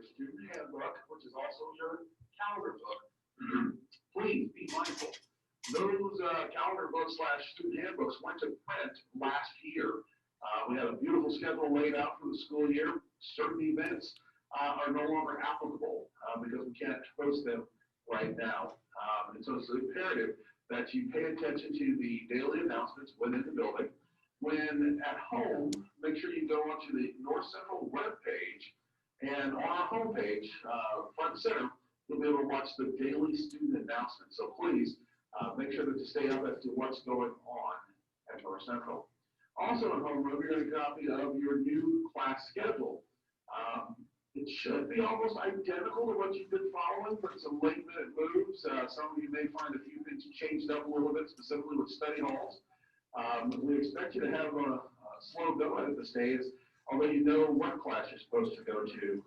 student handbook, which is also your calendar book. Please be mindful. Those calendar books / student handbooks went to print last year. We had a beautiful schedule laid out for the school year. Certain events are no longer applicable because we can't host them right now. And so it's imperative that you pay attention to the daily announcements within the building. When at home, make sure you go onto the North Central web page, and on our homepage, front and center, you'll be able to watch the daily student announcements. So please make sure that you stay up as to what's going on at North Central. Also at home, you're going to get a copy of your new class schedule. It should be almost identical to what you've been following, but some late minute moves. Some of you may find a few things changed up a little bit, specifically with study halls. We expect you to have a slow go at this stage, although you know what class you're supposed to go to.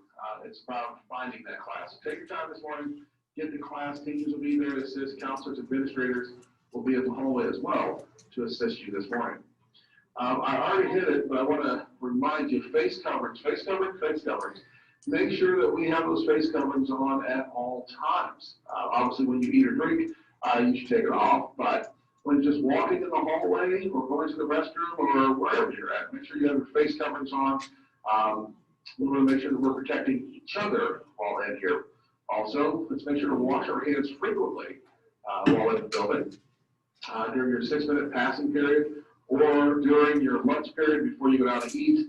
It's about finding that class. So take your time this morning, get the class. Teachers will be there to assist. Counselors, administrators will be in the hallway as well to assist you this morning. I already hit it, but I want to remind you, face coverings, face coverings, face coverings. Make sure that we have those face coverings on at all times. Obviously, when you eat or drink, you should take it off, but when just walking in the hallway or going to the restroom or wherever you're at, make sure you have your face coverings on. We want to make sure that we're protecting each other while in here. Also, let's make sure to wash our hands frequently while in the building, during your 6-minute passing period, or during your lunch period before you go out to eat,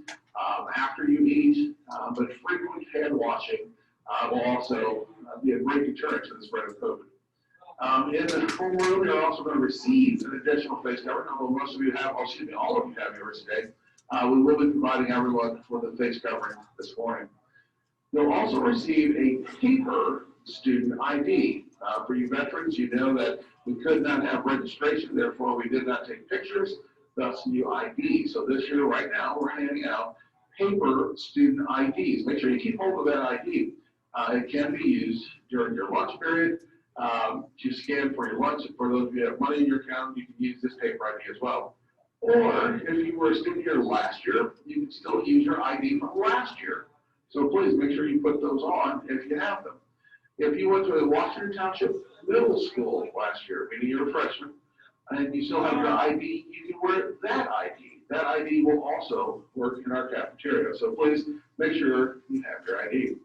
after you eat, but frequent hand washing will also be a great deterrent to the spread of COVID. In the homeroom, you're also going to receive an additional face covering, although most of you have, all of you have yours today. We will be providing everyone with a face covering this morning. You'll also receive a paper student ID. For you veterans, you know that we could not have registration, therefore we did not take pictures, thus new ID. So this year, right now, we're handing out paper student IDs. Make sure you keep hold of that ID. It can be used during your lunch period to scan for your lunch. And for those of you who have money in your account, you can use this paper ID as well. Or if you were a student here last year, you can still use your ID from last year. So please make sure you put those on if you have them. If you went to a Washington Township Middle School last year, meaning you're a freshman, and you still have your ID, you can wear that ID. That ID will also work in our cafeteria. So please make sure you have your ID.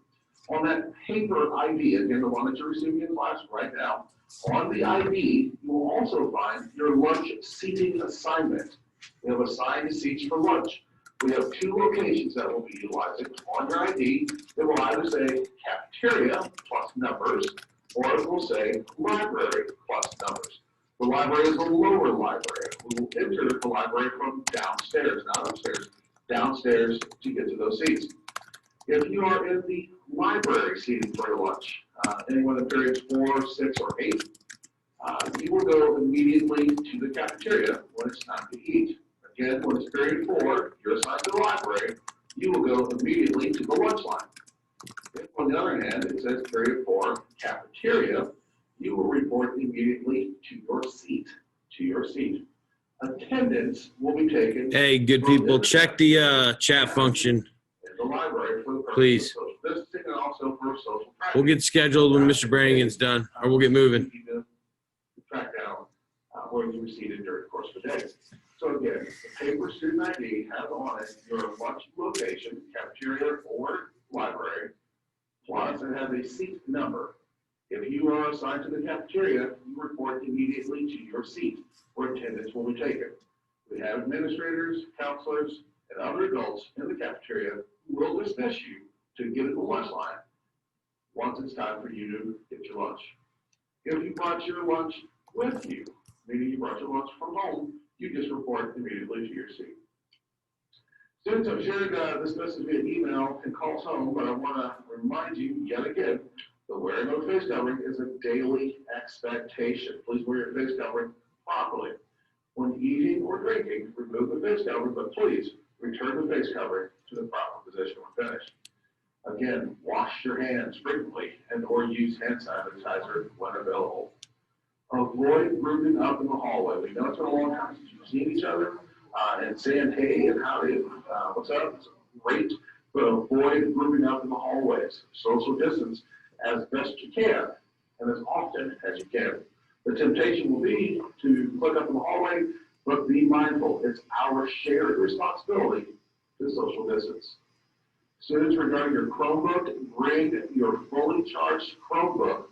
On that paper ID, again, the one that you're receiving in class right now, on the ID, you will also find your lunch seating assignment. We have assigned seats for lunch. We have 2 locations that we'll be utilizing. On your ID, it will either say cafeteria plus numbers, or it will say library plus numbers. The library is a lower library. We will enter the library from downstairs, not upstairs, downstairs to get to those seats. If you are in the library seating for your lunch, anyone in periods 4, 6, or 8, you will go immediately to the cafeteria when it's time to eat. Again, when it's period 4, you're assigned to the library, you will go immediately to the lunch line. If, on the other hand, it says period 4, cafeteria, you will report immediately to your seat. Attendance will be taken. Hey, good people, check the chat function, In the library for the purpose please. of social distancing and also for social practice. We'll get scheduled when Mr. Brannigan's done, or we'll get moving. Track down where you were seated during the course of the day. So again, the paper student ID has on it your lunch location, cafeteria or library, plus it has a seat number. If you are assigned to the cafeteria, you report immediately to your seat where attendance will be taken. We have administrators, counselors, and other adults in the cafeteria who will dismiss you to get in the lunch line once it's time for you to get your lunch. If you brought your lunch with you, meaning you brought your lunch from home, you just report immediately to your seat. Students have shared this message via email and calls home, but I want to remind you yet again, the wearing of a face covering is a daily expectation. Please wear your face covering properly. When eating or drinking, remove the face covering, but please return the face covering to the proper position when finished. Again, wash your hands frequently and or use hand sanitizer when available. Avoid grouping up in the hallway. We know it's been a long time since you've seen each other and saying hey and howdy, what's up? It's great. but avoid grouping up in the hallways. Social distance as best you can and as often as you can. The temptation will be to click up in the hallway, but be mindful, it's our shared responsibility to social distance. Students, regarding your Chromebook, bring your fully charged Chromebook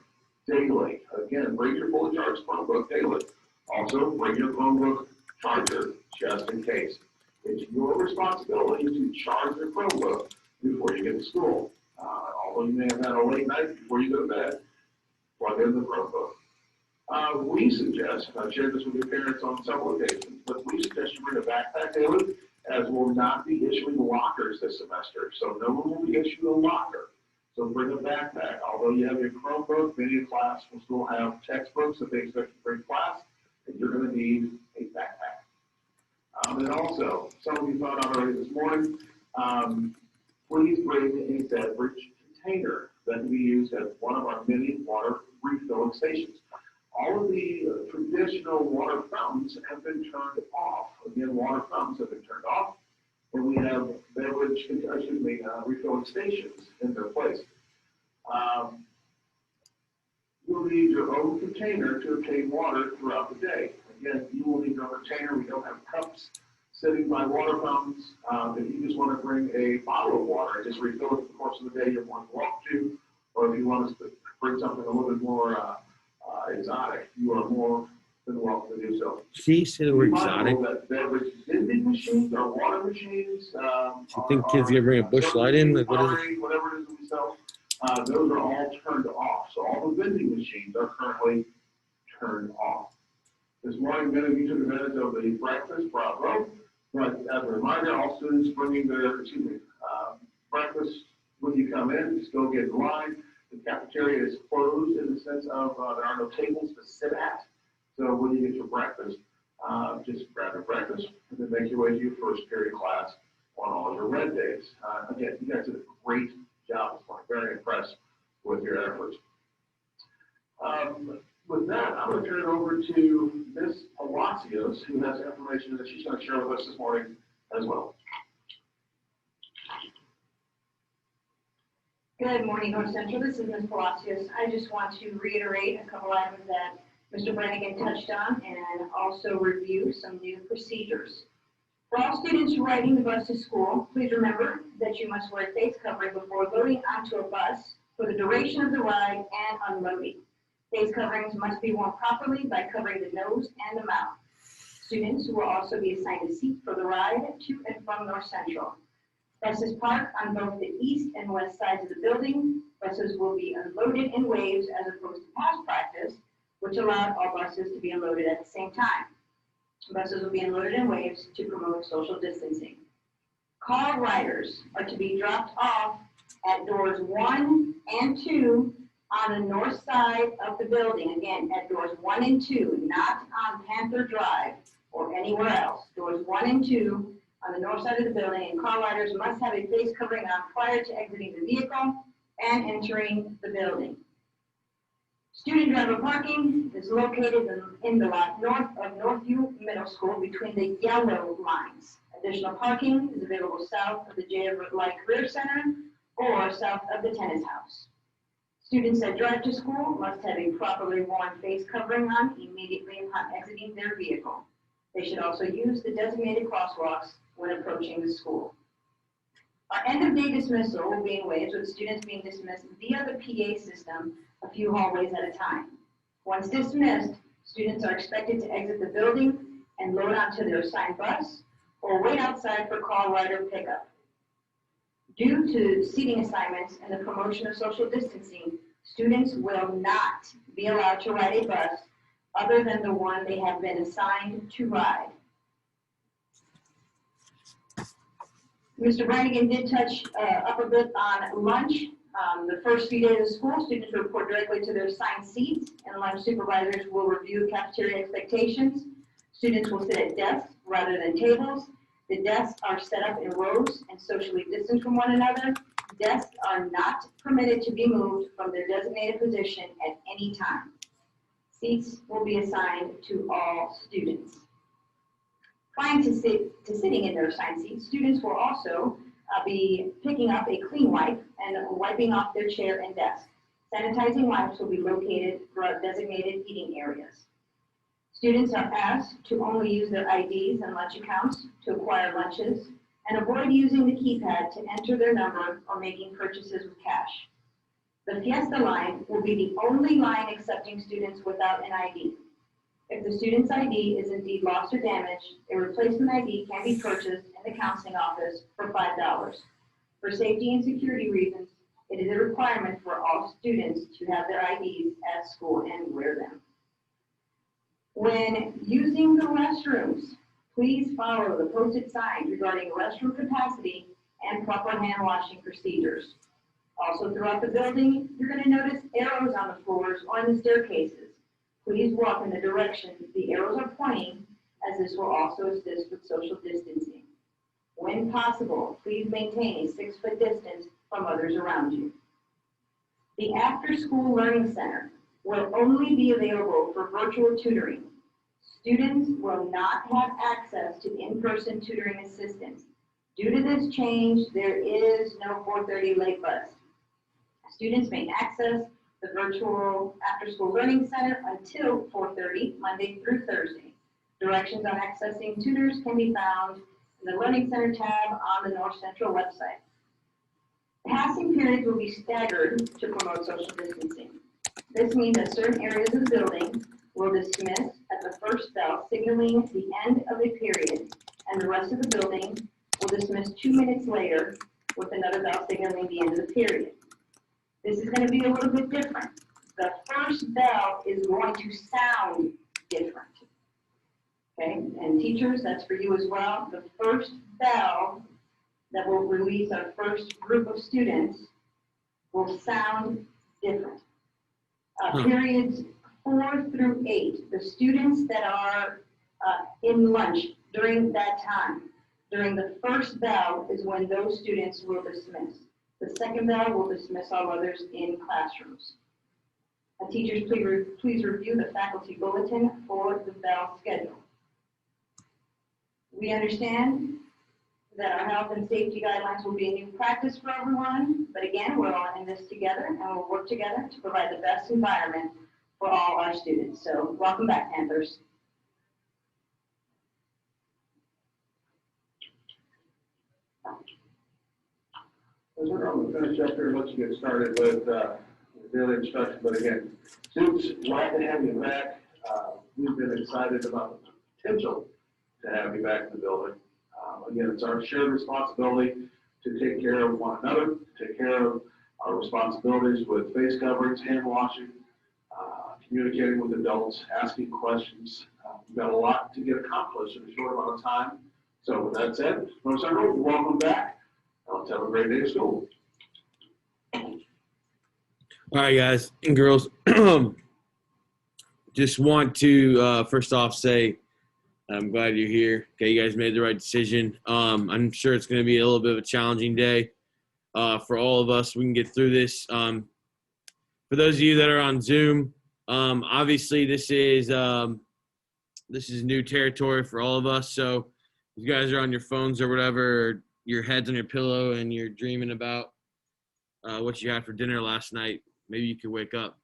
daily. Again, bring your fully charged Chromebook daily. Also, bring your Chromebook charger just in case. It's your responsibility to charge your Chromebook before you get to school. Although you may have had a late night before you go to bed, plug in the Chromebook. We suggest, and I've shared this with your parents on several occasions, but we suggest you bring a backpack daily, as we'll not be issuing lockers this semester. So no one will be issuing a locker. So bring a backpack. Although you have your Chromebook, many class will still have textbooks that they expect you to bring class, and you're going to need a backpack. And also, some of you found out already this morning, please bring a beverage container that can be used at one of our many water refilling stations. All of the traditional water fountains have been turned off. Again, water fountains have been turned off, and we have refilling stations in their place. You'll need your own container to obtain water throughout the day. Again, you will need your own container. We don't have cups sitting by water fountains. If you just want to bring a bottle of water and just refill it in the course of the day, you're more than welcome to. Or if you want us to bring something a little bit more exotic, you are more than welcome to do so. She said we're exotic. That beverage vending machines or water machines. You think kids gonna bring a Busch Light in? Like, what is it? Whatever it is that we sell, those are all turned off. So all the vending machines are currently turned off. This morning, many of you took advantage of the breakfast, bravo. But as a reminder, all students bringing their, breakfast when you come in, just go get in line. The cafeteria is closed in the sense of there are no tables to sit at. So when you get your breakfast, just grab your breakfast and then make your way to your first period class on all your red days. Again, you guys did a great job this morning. Very impressed with your efforts. With that, I'm going to turn it over to Ms. Palacios, who has information that she's going to share with us this morning as well. Good morning, North Central. This is Ms. Palacios. I just want to reiterate a couple items that Mr. Brannigan touched on and also review some new procedures. For all students riding the bus to school, please remember that you must wear face covering before loading onto a bus for the duration of the ride and unloading. Face coverings must be worn properly by covering the nose and the mouth. Students will also be assigned a seat for the ride to and from North Central. Buses park on both the east and west sides of the building. Buses will be unloaded in waves as opposed to past practice, which allowed all buses to be unloaded at the same time. Buses will be unloaded in waves to promote social distancing. Car riders are to be dropped off at doors 1 and 2 on the north side of the building. Again, at doors 1 and 2, not on Panther Drive or anywhere else. Doors 1 and 2 on the north side of the building, and car riders must have a face covering on prior to exiting the vehicle and entering the building. Student driver parking is located in the lot north of Northview Middle School between the yellow lines. Additional parking is available south of the J. Everett Light Career Center or south of the tennis house. Students that drive to school must have a properly worn face covering on immediately upon exiting their vehicle. They should also use the designated crosswalks when approaching the school. Our end-of-day dismissal will be in waves with students being dismissed via the PA system a few hallways at a time. Once dismissed, students are expected to exit the building and load onto their assigned bus or wait outside for call rider pickup. Due to seating assignments and the promotion of social distancing, students will not be allowed to ride a bus other than the one they have been assigned to ride. Mr. Brannigan did touch up a bit on lunch. The first few days of school, students report directly to their assigned seats, and lunch supervisors will review cafeteria expectations. Students will sit at desks rather than tables. The desks are set up in rows and socially distanced from one another. Desks are not permitted to be moved from their designated position at any time. Seats will be assigned to all students. Prior to sitting in their assigned seats, students will also be picking up a clean wipe and wiping off their chair and desk. Sanitizing wipes will be located throughout designated eating areas. Students are asked to only use their IDs and lunch accounts to acquire lunches and avoid using the keypad to enter their number or making purchases with cash. The Fiesta line will be the only line accepting students without an ID. If the student's ID is indeed lost or damaged, a replacement ID can be purchased in the counseling office for $5. For safety and security reasons, it is a requirement for all students to have their IDs at school and wear them. When using the restrooms, please follow the posted signs regarding restroom capacity and proper hand washing procedures. Also throughout the building, you're going to notice arrows on the floors or on the staircases. Please walk in the direction the arrows are pointing, as this will also assist with social distancing. When possible, please maintain a 6-foot distance from others around you. The After-School Learning Center will only be available for virtual tutoring. Students will not have access to in-person tutoring assistance. Due to this change, there is no 4:30 late bus. Students may access the virtual After-School Learning Center until 4:30, Monday through Thursday. Directions on accessing tutors can be found in the Learning Center tab on the North Central website. Passing periods will be staggered to promote social distancing. This means that certain areas of the building will dismiss at the first bell, signaling the end of a period, and the rest of the building will dismiss 2 minutes later with another bell signaling the end of the period. This is going to be a little bit different. The first bell is going to sound different. Okay, and teachers, that's for you as well. The first bell that will release our first group of students will sound different. Periods 4 through 8, the students that are in lunch during that time, during the first bell is when those students will dismiss. The second bell will dismiss all others in classrooms. Teachers, please review the faculty bulletin for the bell schedule. We understand that our health and safety guidelines will be a new practice for everyone, but again, we're all in this together and we'll work together to provide the best environment for all our students. So welcome back, Panthers. As we're going to finish up here, let's get started with daily instruction. But again, students, glad to have you back. We've been excited about the potential to have you back in the building. Again, it's our shared responsibility to take care of one another, take care of our responsibilities with face coverings, hand washing, communicating with adults, asking questions. We've got a lot to get accomplished in a short amount of time. So with that said, folks, everyone, welcome back. Let's have a great day of school. All right, guys and girls. Just want to first off say I'm glad you're here. Okay, you guys made the right decision. I'm sure it's going to be a little bit of a challenging day for all of us. We can get through this. For those of you that are on Zoom, obviously this is new territory for all of us. So if you guys are on your phones or whatever, or your head's on your pillow and you're dreaming about what you had for dinner last night, maybe you could wake up.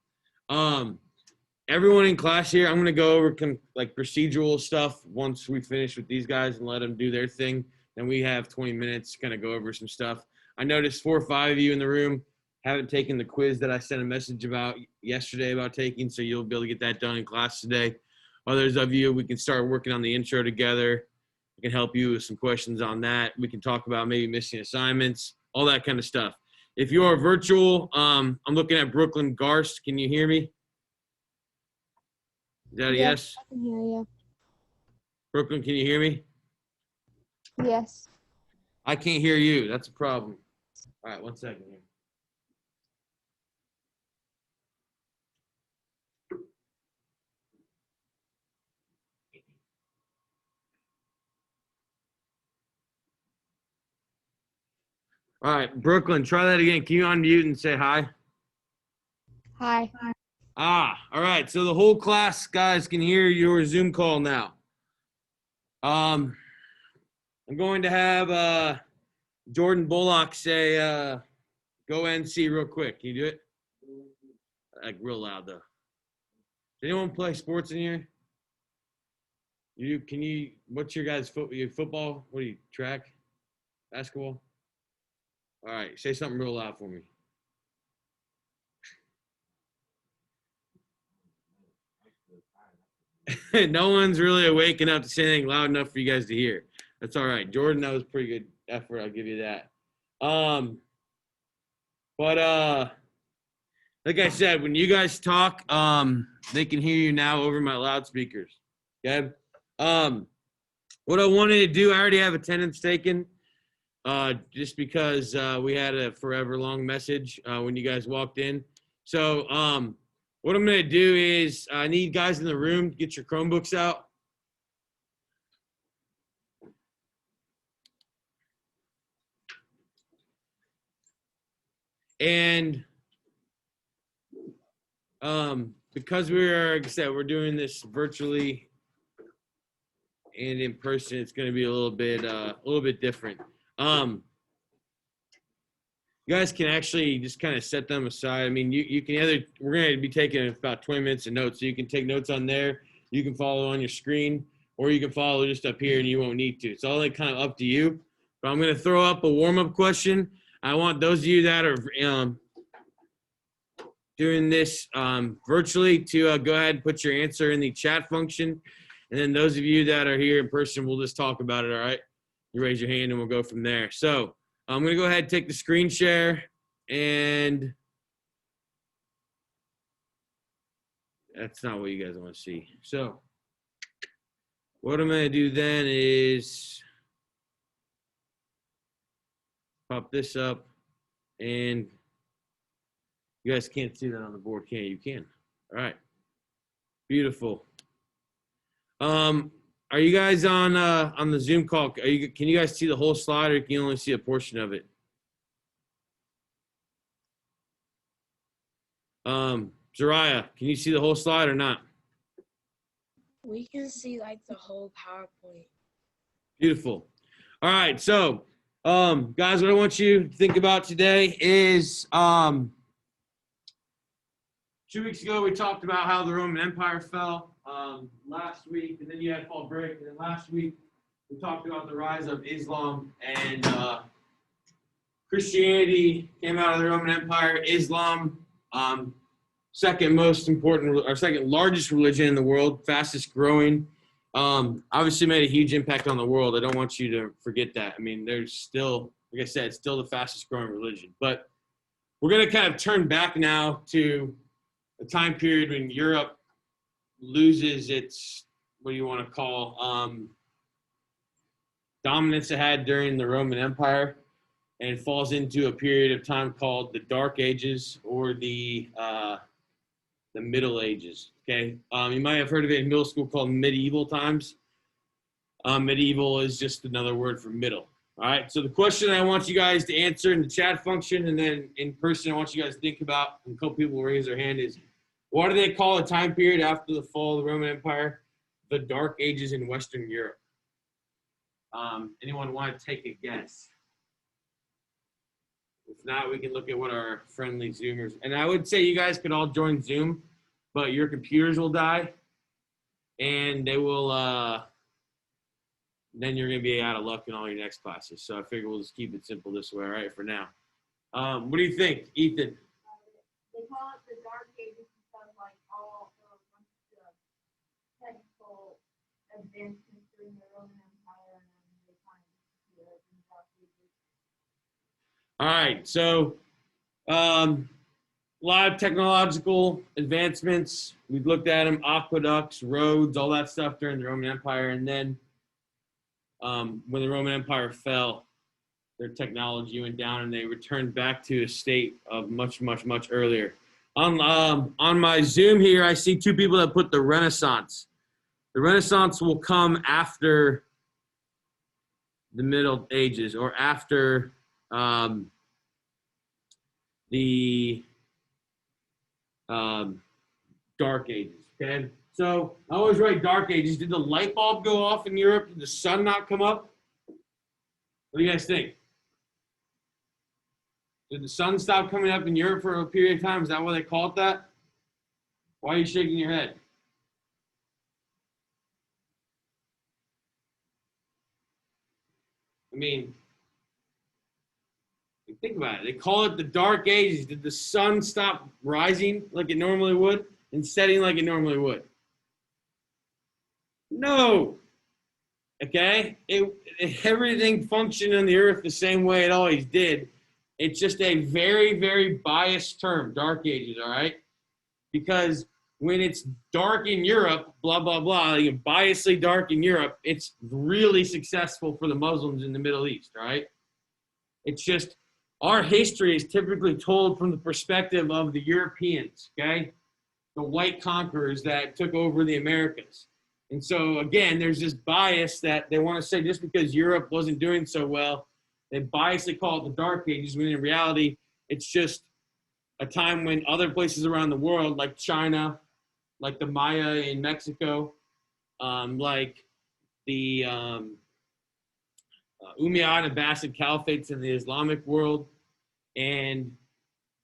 Everyone in class here, I'm going to go over like procedural stuff once we finish with these guys and let them do their thing. Then we have 20 minutes to kind of go over some stuff. I noticed 4 or 5 of you in the room haven't taken the quiz that I sent a message about yesterday about taking, so you'll be able to get that done in class today. Others of you, we can start working on the intro together. I can help you with some questions on that. We can talk about maybe missing assignments, all that kind of stuff. If you are virtual, I'm looking at Brooklyn Garst. Can you hear me? Is that a yes? I can hear you. Brooklyn, can you hear me? Yes. I can't hear you. That's a problem. All right, 1 second here. All right, Brooklyn, try that again. Can you unmute and say hi? Hi. All right. So the whole class, guys, can hear your Zoom call now. I'm going to have Jordan Bullock say, go NC real quick. Can you do it? Like real loud though. Does anyone play sports in here? Can you, what's your guys' football? What do you, track? Basketball? All right, say something real loud for me. No one's really awake enough to say anything loud enough for you guys to hear. That's all right. Jordan, that was pretty good effort. I'll give you that. Like I said, when you guys talk, they can hear you now over my loudspeakers. Okay. What I wanted to do, I already have attendance taken, just because we had a forever long message when you guys walked in. So what I'm going to do is I need guys in the room to get your Chromebooks out. And because like I said, we're doing this virtually and in person, it's going to be a little bit different. You guys can actually just kind of set them aside. I mean, you can we're going to be taking about 20 minutes of notes, so you can take notes on there. You can follow on your screen, or you can follow just up here and you won't need to. It's all kind of up to you. But I'm going to throw up a warm-up question. I want those of you that are doing this virtually to go ahead and put your answer in the chat function. And then those of you that are here in person, we'll just talk about it, all right? You raise your hand and we'll go from there. So I'm going to go ahead and take the screen share, and that's not what you guys want to see. So what I'm going to do then is pop this up, and you guys can't see that on the board, can you? You can. All right. Beautiful. Are you guys on the Zoom call? Can you guys see the whole slide, or can you only see a portion of it? Zariah, can you see the whole slide or not? We can see like the whole PowerPoint. Beautiful. All right. So, guys, what I want you to think about today is 2 weeks ago we talked about how the Roman Empire fell. Last week, and then you had fall break, and then last week we talked about the rise of Islam, and Christianity came out of the Roman Empire. Islam, second most important or second largest religion in the world, fastest growing, obviously made a huge impact on the world. I don't want you to forget that. I mean, there's still, like I said, it's still the fastest growing religion. But we're going to kind of turn back now to a time period when Europe loses its, what do you want to call, dominance it had during the Roman Empire, and falls into a period of time called the Dark Ages, or the Middle Ages. Okay, you might have heard of it in middle school called medieval times. Medieval is just another word for middle. All right, so the question I want you guys to answer in the chat function, and then in person I want you guys to think about, and a couple people will raise their hand, is what do they call a time period after the fall of the Roman Empire? The Dark Ages in Western Europe. Anyone want to take a guess? If not, we can look at what our friendly Zoomers, and I would say you guys could all join Zoom, but your computers will die, and they will, then you're going to be out of luck in all your next classes. So I figure we'll just keep it simple this way, all right, for now. What do you think, Ethan? They call it the Dark Ages because, like, all the technical advancements during the Roman Empire, and then they kind of disappear in the Dark Ages. All right, so a lot of technological advancements. We've looked at them: aqueducts, roads, all that stuff during the Roman Empire. And then when the Roman Empire fell, their technology went down, and they returned back to a state of much, much, much earlier. On my Zoom here, I see two people that put the Renaissance. The Renaissance will come after the Middle Ages, or after the Dark Ages. Okay, so I always write Dark Ages. Did the light bulb go off in Europe? Did the sun not come up? What do you guys think? Did the sun stop coming up in Europe for a period of time? Is that why they call it that? Why are you shaking your head? I mean, think about it. They call it the Dark Ages. Did the sun stop rising like it normally would and setting like it normally would? No. Okay? Everything functioned on the earth the same way it always did. It's just a very, very biased term, Dark Ages, all right? Because when it's dark in Europe, blah, blah, blah, biasly dark in Europe, it's really successful for the Muslims in the Middle East, all right? It's just our history is typically told from the perspective of the Europeans, okay? The white conquerors that took over the Americas. And so, again, there's this bias that they want to say just because Europe wasn't doing so well, they biasly call it the Dark Ages, when in reality, it's just a time when other places around the world, like China, like the Maya in Mexico, like the Umayyad and Abbasid caliphates in the Islamic world, and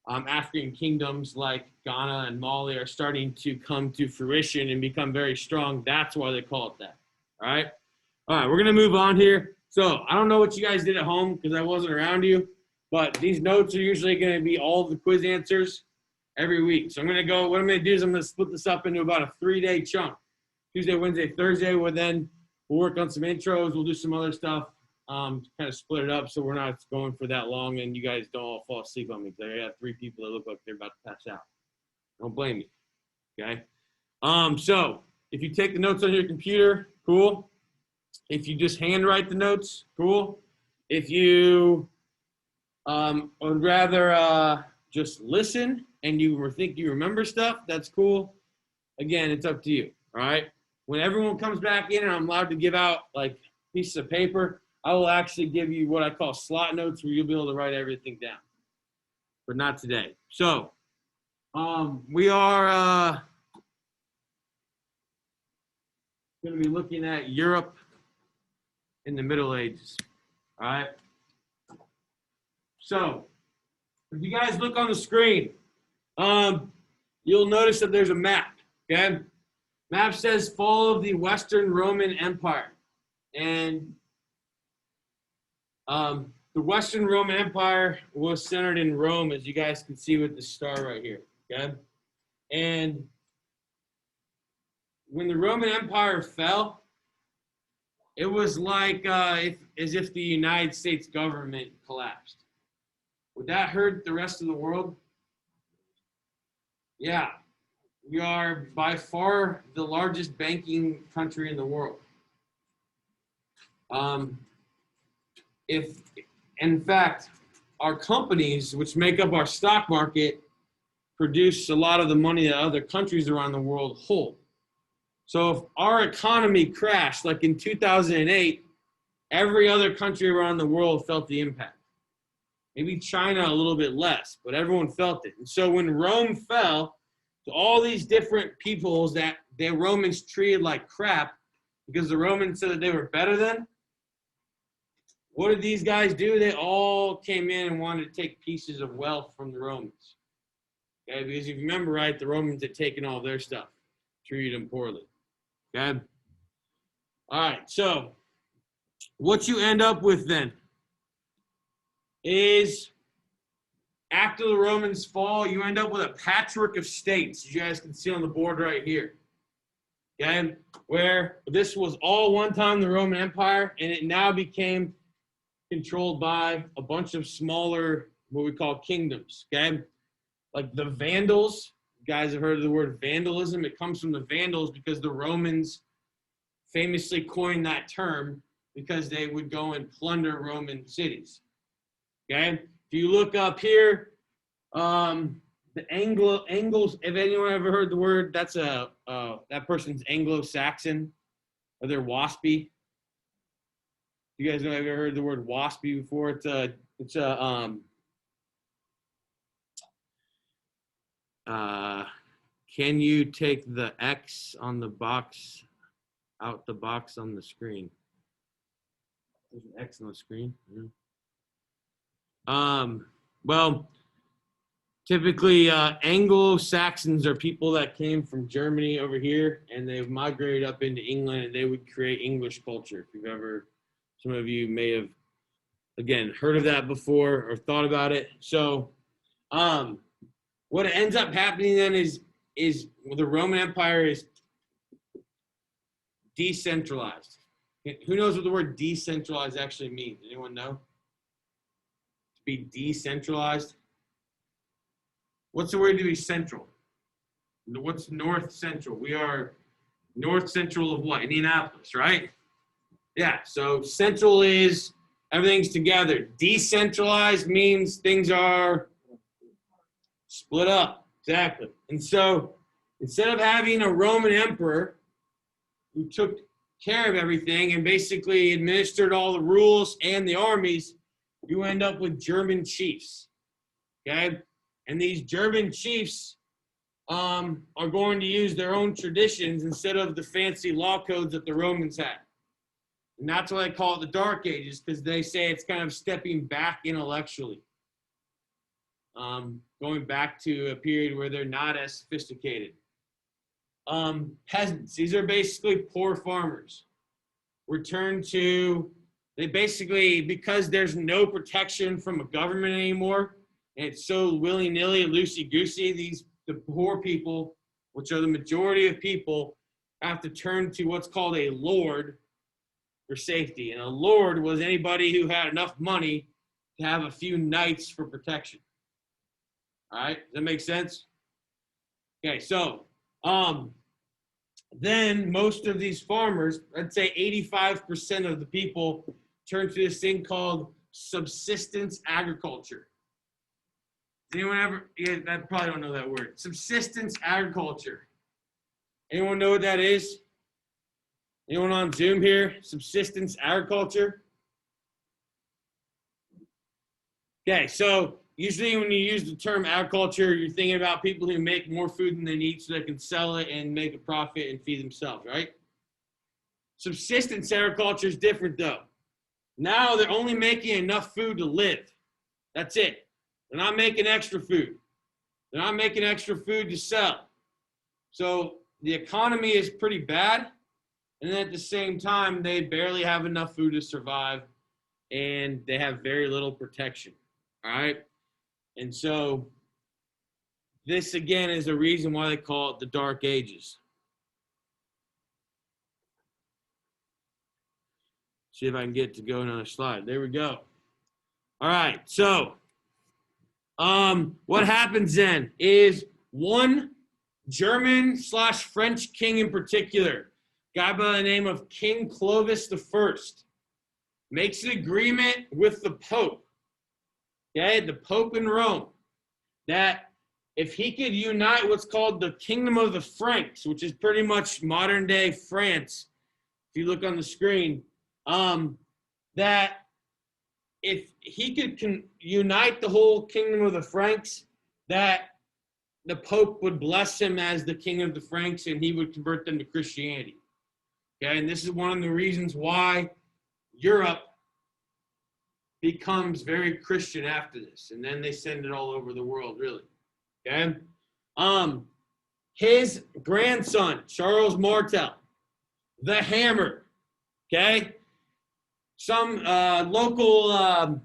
African kingdoms like Ghana and Mali are starting to come to fruition and become very strong. That's why they call it that. All right. All right. We're going to move on here. So I don't know what you guys did at home because I wasn't around you, but these notes are usually going to be all of the quiz answers every week. So what I'm going to do is I'm going to split this up into about a 3-day chunk. Tuesday, Wednesday, Thursday. We'll work on some intros. We'll do some other stuff. Kind of split it up so we're not going for that long and you guys don't all fall asleep on me because I have 3 people that look like they're about to pass out. Don't blame me. Okay. So if you take the notes on your computer, cool. If you just handwrite the notes, cool. If you would rather just listen and you think you remember stuff, that's cool. Again, it's up to you. All right. When everyone comes back in and I'm allowed to give out like pieces of paper, I will actually give you what I call slot notes where you'll be able to write everything down, but not today. So we are going to be looking at Europe in the Middle Ages. All right. So if you guys look on the screen, you'll notice that there's a map. Okay. Map says fall of the Western Roman Empire. And the Western Roman Empire was centered in Rome, as you guys can see with the star right here, okay? And when the Roman Empire fell, it was like as if the United States government collapsed. Would that hurt the rest of the world? Yeah. We are by far the largest banking country in the world. If, in fact, our companies, which make up our stock market, produce a lot of the money that other countries around the world hold. So if our economy crashed, like in 2008, every other country around the world felt the impact. Maybe China a little bit less, but everyone felt it. And so when Rome fell, to all these different peoples that the Romans treated like crap, because the Romans said that they were better than, what did these guys do? They all came in and wanted to take pieces of wealth from the Romans. Okay, because if you remember right, the Romans had taken all their stuff, treated them poorly. Okay? All right, so what you end up with then is after the Romans fall, you end up with a patchwork of states, as you guys can see on the board right here. Okay? Where this was all one time the Roman Empire, and it now became controlled by a bunch of smaller, what we call kingdoms, okay? Like the Vandals, you guys have heard of the word vandalism. It comes from the Vandals because the Romans famously coined that term because they would go and plunder Roman cities, okay? If you look up here, the Angles, if anyone ever heard the word, that's that person's Anglo-Saxon, or they're WASPy. You guys know, have you ever heard the word WASPy before? Can you take the X on the box, out the box on the screen? There's an X on the screen. Yeah. Well, typically Anglo-Saxons are people that came from Germany over here, and they've migrated up into England, and they would create English culture. If you've ever, some of you may have, again, heard of that before or thought about it. So what ends up happening then is the Roman Empire is decentralized. Who knows what the word decentralized actually means? Anyone know? To be decentralized? What's the word to be central? What's north central? We are north central of what? Indianapolis, right? Yeah, so central is everything's together. Decentralized means things are split up. Exactly. And so instead of having a Roman emperor who took care of everything and basically administered all the rules and the armies, you end up with German chiefs. Okay? And these German chiefs are going to use their own traditions instead of the fancy law codes that the Romans had. And that's why they call it the Dark Ages, because they say it's kind of stepping back intellectually. Going back to a period where they're not as sophisticated. Peasants, these are basically poor farmers. Return to, they basically, because there's no protection from a government anymore, and it's so willy-nilly, loosey-goosey, the poor people, which are the majority of people, have to turn to what's called a lord for safety. And a lord was anybody who had enough money to have a few knights for protection. All right, does that make sense? Okay, so then most of these farmers, I'd say 85% of the people, turn to this thing called subsistence agriculture. Does anyone ever, I probably don't know that word. Subsistence agriculture. Anyone know what that is? Anyone on Zoom here? Subsistence agriculture? Okay, so usually when you use the term agriculture, you're thinking about people who make more food than they need so they can sell it and make a profit and feed themselves, right? Subsistence agriculture is different though. Now they're only making enough food to live. That's it. They're not making extra food. They're not making extra food to sell. So the economy is pretty bad. And then at the same time, they barely have enough food to survive. And they have very little protection. All right. And so this, again, is the reason why they call it the Dark Ages. See if I can get to go another slide. There we go. All right. So what happens then is one German/French king in particular, guy by the name of King Clovis I, makes an agreement with the Pope, okay, the Pope in Rome, that if he could unite what's called the Kingdom of the Franks, which is pretty much modern day France, if you look on the screen, that if he could unite the whole Kingdom of the Franks, that the Pope would bless him as the King of the Franks and he would convert them to Christianity. Okay, and this is one of the reasons why Europe becomes very Christian after this. And then they send it all over the world, really. Okay? His grandson, Charles Martel, the Hammer, okay? Some local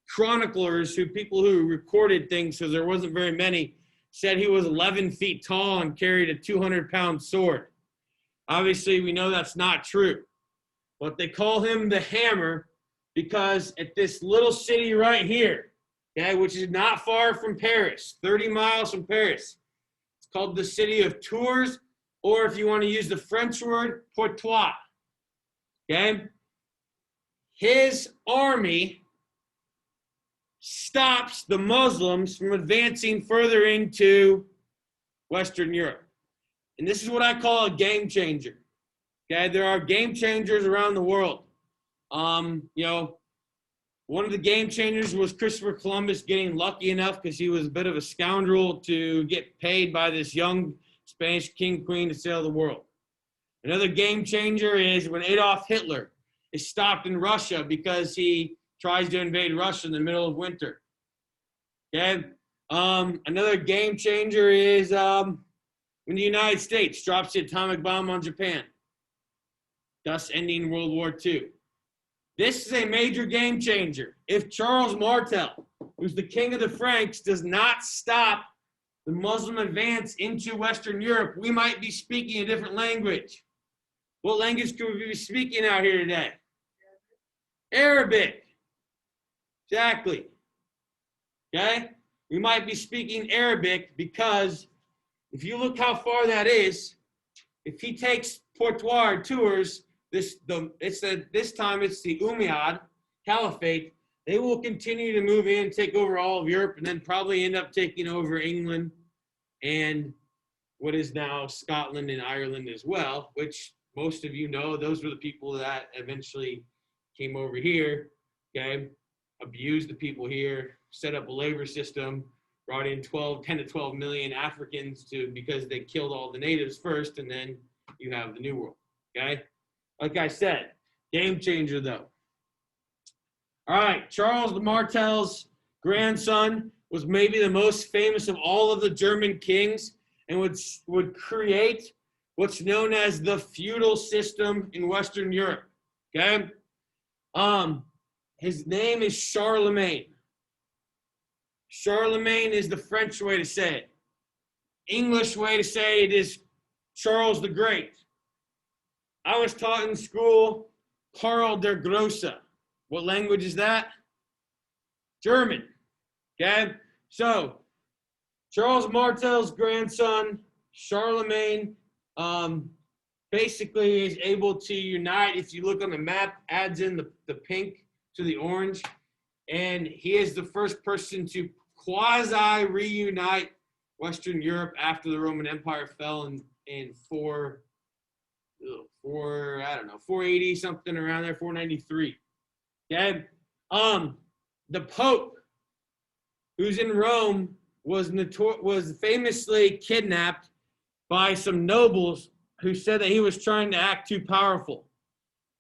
chroniclers, people who recorded things, because there wasn't very many, said he was 11 feet tall and carried a 200-pound sword. Obviously, we know that's not true. But they call him the Hammer because at this little city right here, okay, which is not far from Paris, 30 miles from Paris, it's called the city of Tours, or if you want to use the French word, Poitiers. Okay? His army stops the Muslims from advancing further into Western Europe. And this is what I call a game changer. Okay, there are game changers around the world. One of the game changers was Christopher Columbus getting lucky enough, because he was a bit of a scoundrel, to get paid by this young Spanish king queen to sail the world. Another game changer is when Adolf Hitler is stopped in Russia because he tries to invade Russia in the middle of winter. Okay. Another game changer is when the United States drops the atomic bomb on Japan, thus ending World War II. This is a major game changer. If Charles Martel, who's the king of the Franks, does not stop the Muslim advance into Western Europe, we might be speaking a different language. What language could we be speaking out here today? Arabic. Exactly. Okay? We might be speaking Arabic because if you look how far that is, if he takes Portoir tours, this time it's the Umayyad Caliphate. They will continue to move in, take over all of Europe, and then probably end up taking over England and what is now Scotland and Ireland as well, which most of you know, those were the people that eventually came over here, okay, abused the people here, set up a labor system, brought in 10 to 12 million Africans because they killed all the natives first, and then you have the New World, okay? Like I said, game changer though. All right, Charles Martel's grandson was maybe the most famous of all of the German kings and would create what's known as the feudal system in Western Europe, okay? His name is Charlemagne. Charlemagne is the French way to say it. English way to say it is Charles the Great. I was taught in school Karl der Grosse. What language is that? German. Okay? So, Charles Martel's grandson, Charlemagne, basically is able to unite. If you look on the map, adds in the pink to the orange. And he is the first person to quasi reunite Western Europe after the Roman Empire fell in 480 something around there, 493. Okay, the Pope, who's in Rome, was famously kidnapped by some nobles who said that he was trying to act too powerful.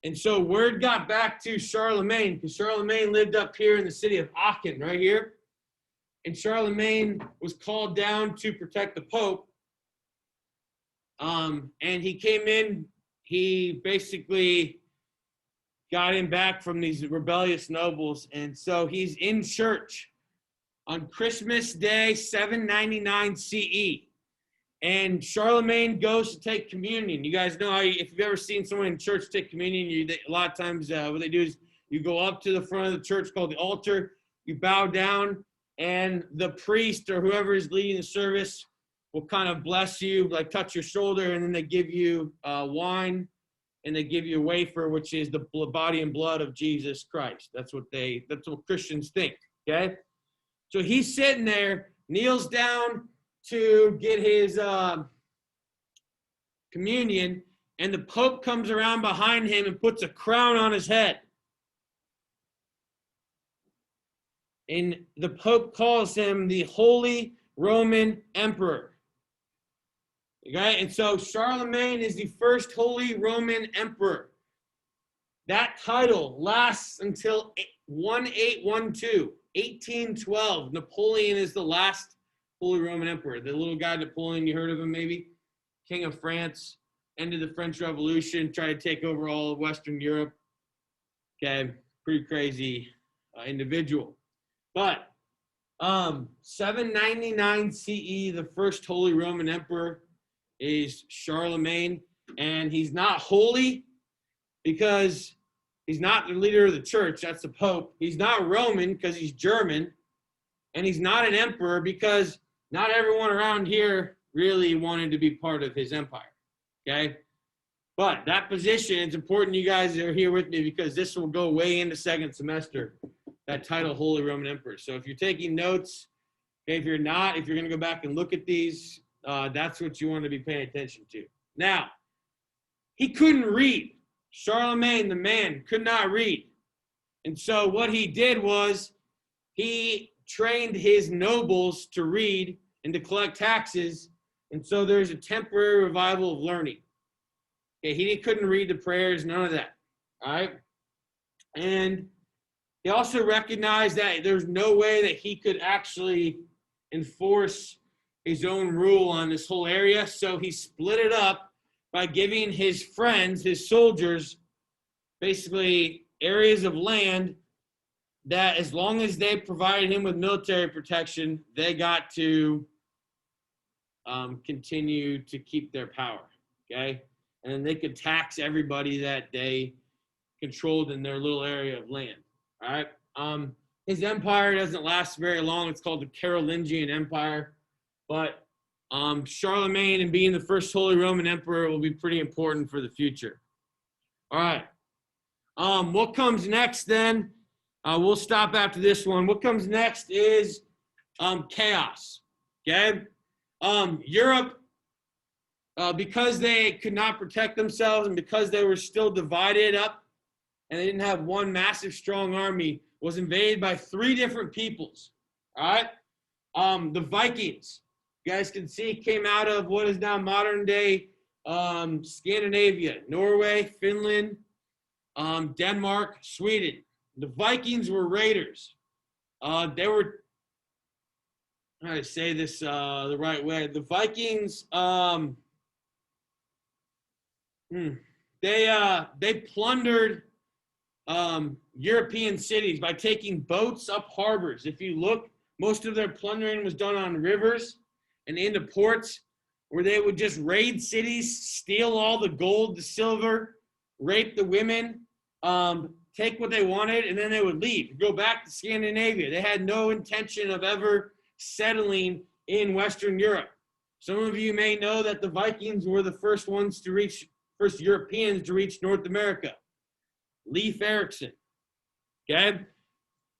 And so word got back to Charlemagne, because Charlemagne lived up here in the city of Aachen, right here. And Charlemagne was called down to protect the Pope. And he came in, he basically got him back from these rebellious nobles. And so he's in church on Christmas Day, 799 CE. And Charlemagne goes to take communion. You guys know how if you've ever seen someone in church take communion, a lot of times what they do is you go up to the front of the church called the altar, you bow down, and the priest or whoever is leading the service will kind of bless you, like touch your shoulder, and then they give you wine, and they give you a wafer, which is the body and blood of Jesus Christ. That's what Christians think, okay? So he's sitting there, kneels down to get his communion, and the Pope comes around behind him and puts a crown on his head. And the Pope calls him the Holy Roman Emperor. Okay, and so Charlemagne is the first Holy Roman Emperor. That title lasts until 1812, 1812. Napoleon is the last Holy Roman Emperor. The little guy Napoleon, you heard of him maybe? King of France, ended the French Revolution, tried to take over all of Western Europe. Okay, pretty crazy individual. But 799 CE, the first Holy Roman Emperor is Charlemagne, and he's not holy because he's not the leader of the church, that's the Pope. He's not Roman because he's German, and he's not an emperor because not everyone around here really wanted to be part of his empire, okay? But that position, it's important you guys are here with me because this will go way into second semester, that title, Holy Roman Emperor. So if you're taking notes, okay, if you're not, if you're going to go back and look at these, that's what you want to be paying attention to. Now, he couldn't read. Charlemagne, the man, could not read. And so what he did was he trained his nobles to read and to collect taxes. And so there's a temporary revival of learning. Okay, he couldn't read the prayers, none of that. All right. And He also recognized that there's no way that he could actually enforce his own rule on this whole area. So he split it up by giving his friends, his soldiers, basically areas of land that as long as they provided him with military protection, they got to continue to keep their power, okay? And they could tax everybody that they controlled in their little area of land, all right? His empire doesn't last very long. It's called the Carolingian Empire. But Charlemagne and being the first Holy Roman Emperor will be pretty important for the future. All right. What comes next then? We'll stop after this one. What comes next is chaos, okay? Europe, because they could not protect themselves and because they were still divided up and they didn't have one massive strong army, was invaded by 3 different peoples, all right? The Vikings, you guys can see, came out of what is now modern day Scandinavia, Norway, Finland, Denmark, Sweden. The Vikings were raiders. They were, how do I say this the right way? The Vikings, they plundered European cities by taking boats up harbors. If you look, most of their plundering was done on rivers and into ports where they would just raid cities, steal all the gold, the silver, rape the women, take what they wanted, and then they would leave, go back to Scandinavia. They had no intention of ever settling in Western Europe. Some of you may know that the Vikings were the first Europeans to reach North America. Leif Erikson, okay?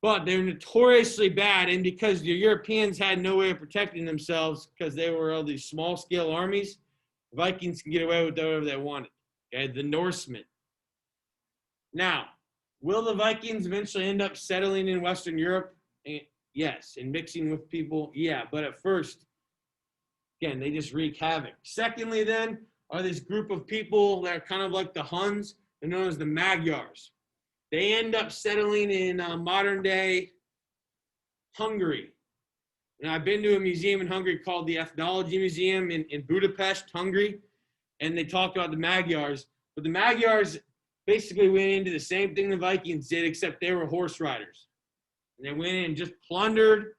But they're notoriously bad, and because the Europeans had no way of protecting themselves because they were all these small-scale armies, the Vikings can get away with whatever they wanted, okay? The Norsemen. Now, will the Vikings eventually end up settling in Western Europe? Yes. And mixing with people? Yeah. But at first, again, they just wreak havoc. Secondly, then, are this group of people that are kind of like the Huns. They're known as the Magyars. They end up settling in modern-day Hungary. And I've been to a museum in Hungary called the Ethnology Museum in Budapest, Hungary, and they talked about the Magyars. But the Magyars basically went into the same thing the Vikings did, except they were horse riders. And they went in and just plundered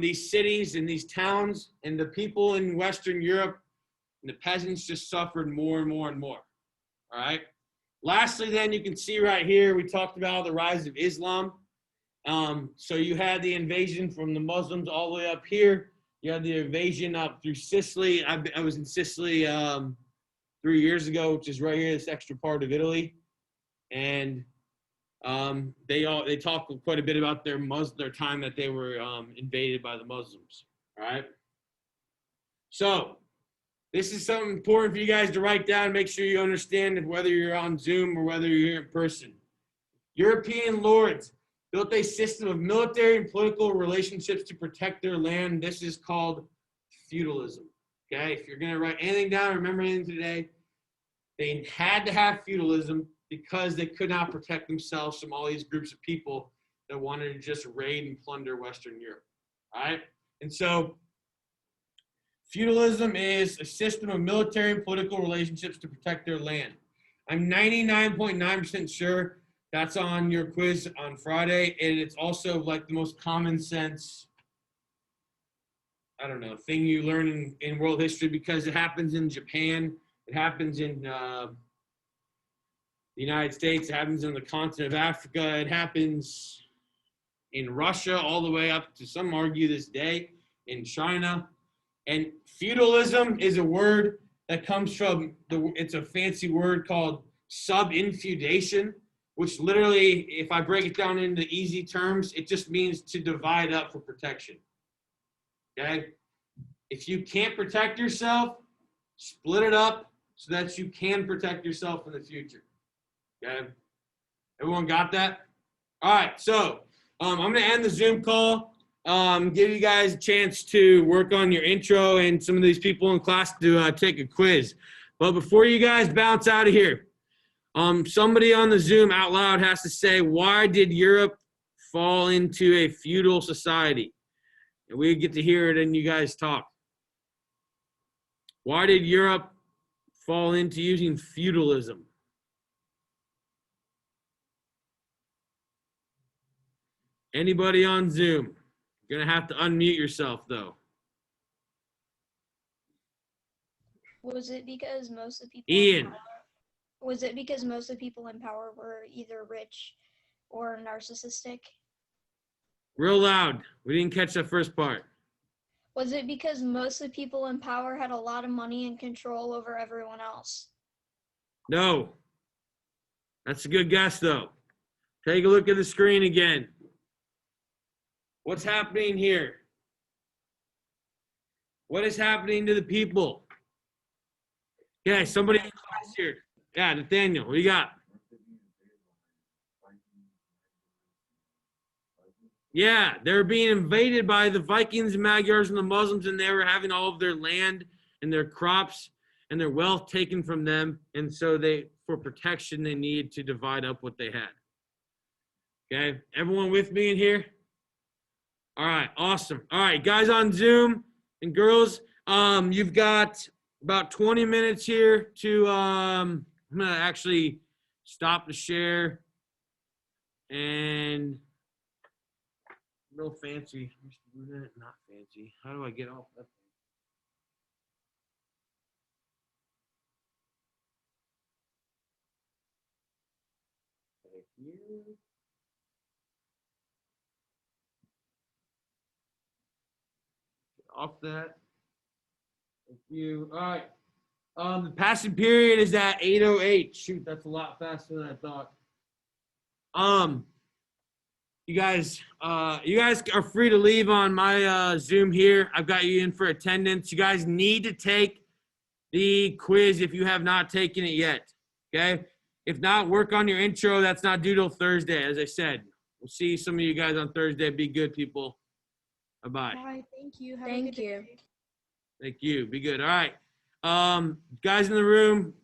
these cities and these towns, and the people in Western Europe and the peasants just suffered more and more and more. All right. Lastly, then, you can see right here, we talked about the rise of Islam. So you had the invasion from the Muslims all the way up here. You had the invasion up through Sicily. I was in Sicily 3 years ago, which is right here, this extra part of Italy. And they talk quite a bit about their time that they were invaded by the Muslims. All right. So this is something important for you guys to write down. Make sure you understand whether you're on Zoom or whether you're here in person. European lords built a system of military and political relationships to protect their land. This is called feudalism. Okay, if you're going to write anything down, remember anything today, they had to have feudalism because they could not protect themselves from all these groups of people that wanted to just raid and plunder Western Europe. All right, and so feudalism is a system of military and political relationships to protect their land. I'm 99.9% sure that's on your quiz on Friday, and it's also like the most common sense, I don't know, thing you learn in world history because it happens in Japan, it happens in the United States, it happens on the continent of Africa, it happens in Russia all the way up to, some argue this day, in China. And feudalism is a word that comes from, it's a fancy word called sub-infeudation, which literally, if I break it down into easy terms, it just means to divide up for protection. Okay? If you can't protect yourself, split it up so that you can protect yourself in the future. Okay? Everyone got that? All right, so I'm going to end the Zoom call. Give you guys a chance to work on your intro and some of these people in class to take a quiz. But before you guys bounce out of here, Somebody on the Zoom out loud has to say, why did Europe fall into a feudal society? And we get to hear it and you guys talk. Why did Europe fall into using feudalism? Anybody on Zoom? You're gonna have to unmute yourself though. Was it because most of the people Ian. was it because most of the people in power were either rich or narcissistic? Real loud. We didn't catch that first part. Was it because most of the people in power had a lot of money and control over everyone else? No. That's a good guess though. Take a look at the screen again. What's happening here? What is happening to the people? Okay, somebody in class here. Yeah, Nathaniel, what do you got? Yeah, they're being invaded by the Vikings, Magyars, and the Muslims, and they were having all of their land and their crops and their wealth taken from them. And so they, for protection, they need to divide up what they had. Okay, everyone with me in here? All right, awesome. All right, guys on Zoom and girls, you've got about 20 minutes here to, I'm gonna actually stop the share and real fancy. Not fancy. How do I get off that? Thank you. Off that. Thank you. All right. The passing period is at 8:08. Shoot, that's a lot faster than I thought. You guys are free to leave on my Zoom here. I've got you in for attendance. You guys need to take the quiz if you have not taken it yet. Okay? If not, work on your intro. That's not due till Thursday, as I said. We'll see some of you guys on Thursday. Be good, people. Bye-bye. Bye. Thank you. Have Thank you. Thank you. Be good. All right. Guys in the room,